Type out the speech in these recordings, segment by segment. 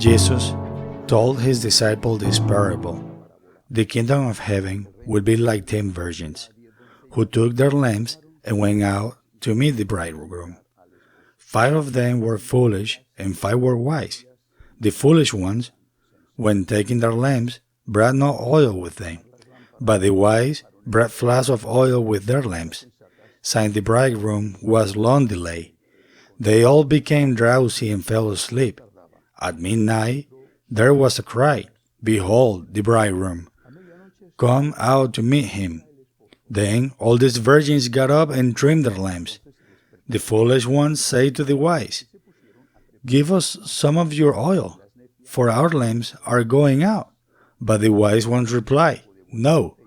Jesus told his disciples this parable. The kingdom of heaven will be like 10 virgins, who took their lamps and went out to meet the bridegroom. 5 of them were foolish, and 5 were wise. The foolish ones, when taking their lamps, brought no oil with them, but the wise brought flasks of oil with their lamps. Since the bridegroom was long delayed, they all became drowsy and fell asleep. At midnight there was a cry, "Behold, the bridegroom! Come out to meet him." Then all these virgins got up and trimmed their lamps. The foolish ones say to the wise, "Give us some of your oil, for our lamps are going out." But the wise ones reply, "No,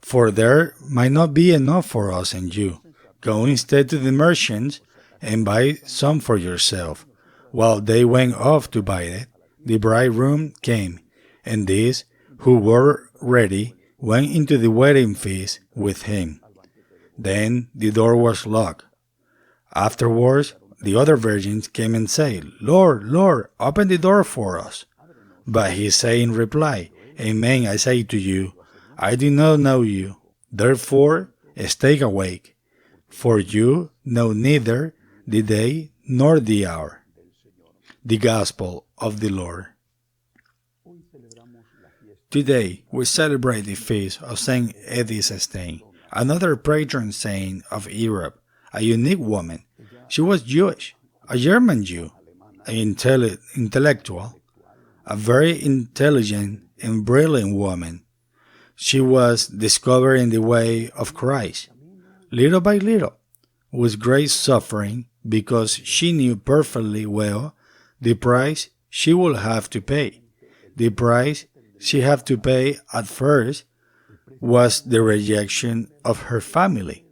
for there might not be enough for us and you. Go instead to the merchants and buy some for yourself." While they went off to buy it, the bridegroom came, and these who were ready went into the wedding feast with him. Then the door was locked. Afterwards, the other virgins came and said, "Lord, Lord, open the door for us." But he said in reply, "Amen, I say to you, I do not know you. Therefore, stay awake, for you know neither the day nor the hour." The Gospel of the Lord. Today, we celebrate the feast of Saint Edith Stein, another patron saint of Europe, a unique woman. She was Jewish, a German Jew, an intellectual, a very intelligent and brilliant woman. She was discovering the way of Christ, little by little, with great suffering, because she knew perfectly well the price she would have to pay. The price she had to pay at first was the rejection of her family.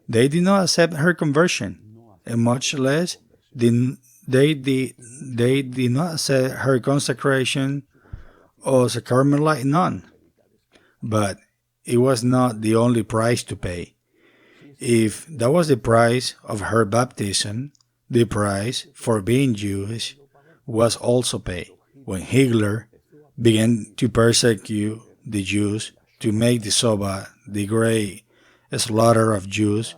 They did not accept her conversion, and much less they did not accept her consecration as a Carmelite nun. But it was not the only price to pay. If that was the price of her baptism, the price for being Jewish was also paid. When Hitler began to persecute the Jews to make the Shoah, the great slaughter of Jews,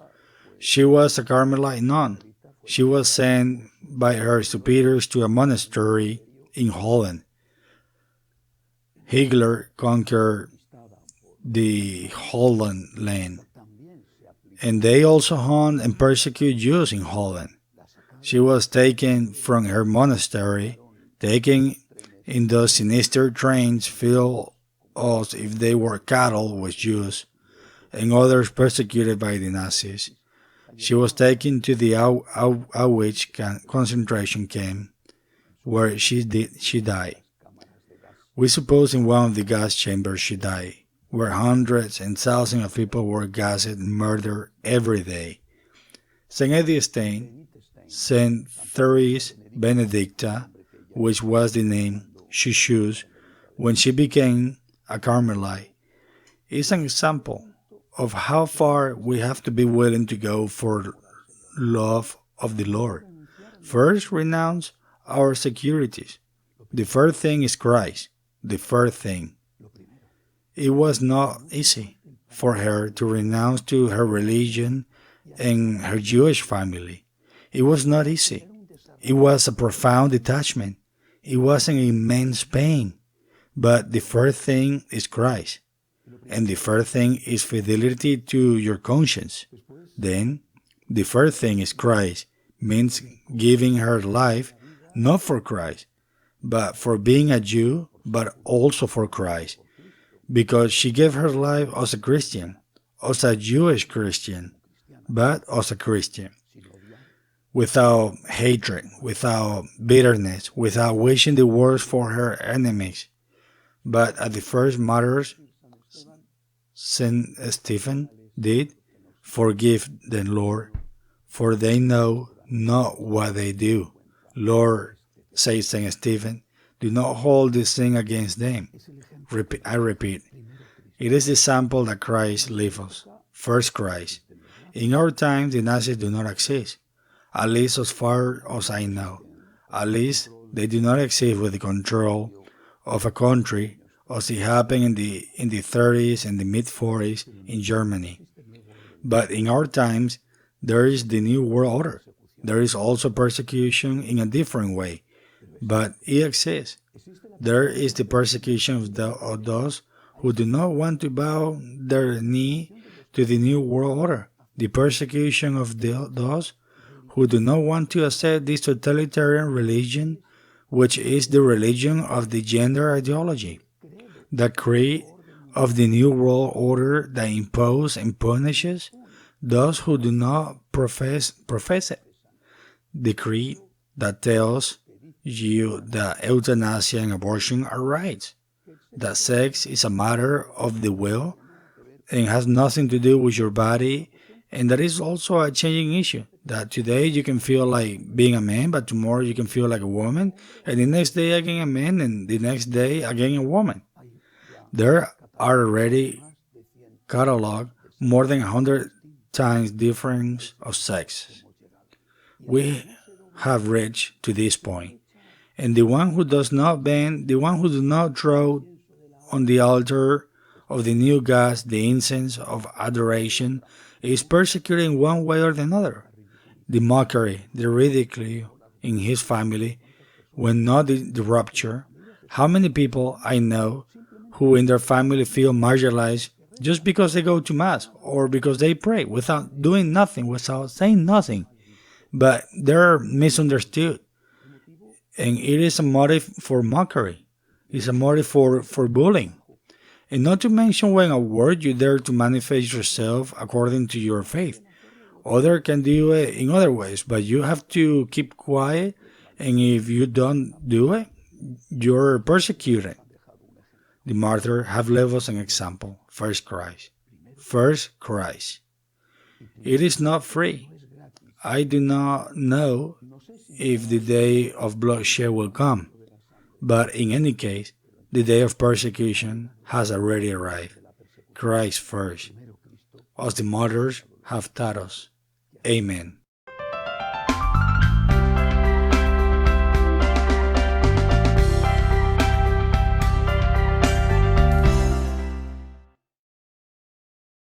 she was a Carmelite nun. She was sent by her superiors to a monastery in Holland. Hitler conquered the Holland land, and they also hunt and persecute Jews in Holland. She was taken from her monastery, taken in those sinister trains filled as if they were cattle with Jews, and others persecuted by the Nazis. She was taken to the Auschwitz concentration camp, where she died. We suppose in one of the gas chambers she died, where hundreds and thousands of people were gassed and murdered every day. Saint Edith Stein, Saint Teresa Benedicta, which was the name she chose when she became a Carmelite, is an example of how far we have to be willing to go for love of the Lord. First, renounce our securities. The first thing is Christ. The first thing. It was not easy for her to renounce to her religion and her Jewish family. It was not easy. It was a profound detachment. It was an immense pain. But the first thing is Christ. And the first thing is fidelity to your conscience. Then, the first thing is Christ means giving her life not for Christ, but for being a Jew, but also for Christ. Because she gave her life as a Christian, as a Jewish Christian, but as a Christian. Without hatred, without bitterness, without wishing the worst for her enemies. But at the first matters St. Stephen did, "Forgive them, Lord, for they know not what they do." Lord, says St. Stephen, do not hold this sin against them. I repeat, it is the sample that Christ leaves us. First Christ. In our time, the Nazis do not exist. At least as far as I know. At least They do not exist with the control of a country as it happened in the 30s and the mid 40s in Germany. But in our times, there is the New World Order. There is also persecution in a different way, but it exists. There is the persecution of those who do not want to bow their knee to the New World Order, the persecution of those who do not want to accept this totalitarian religion, which is the religion of the gender ideology, the creed of the New World Order that imposes and punishes those who do not profess it, the creed that tells you that euthanasia and abortion are rights, that sex is a matter of the will and has nothing to do with your body, and that is also a changing issue, that today you can feel like being a man, but tomorrow you can feel like a woman, and the next day again a man, and the next day again a woman. There are already cataloged more than 100 times difference of sexes. We have reached to this point, and the one who does not bend, the one who does not throw on the altar of the new gods the incense of adoration, is persecuted in one way or another. The mockery, the ridicule in his family, when not the rupture. How many people I know who in their family feel marginalized just because they go to Mass or because they pray without doing nothing, without saying nothing. But they're misunderstood. And it is a motive for mockery. It's a motive for bullying. And not to mention when a word you dare to manifest yourself according to your faith. Others can do it in other ways, but you have to keep quiet, and if you don't do it, you're persecuted. The martyrs have left us an example. First Christ. First Christ. It is not free. I do not know if the day of bloodshed will come, but in any case, the day of persecution has already arrived. Christ first, as the martyrs have taught us. Amen.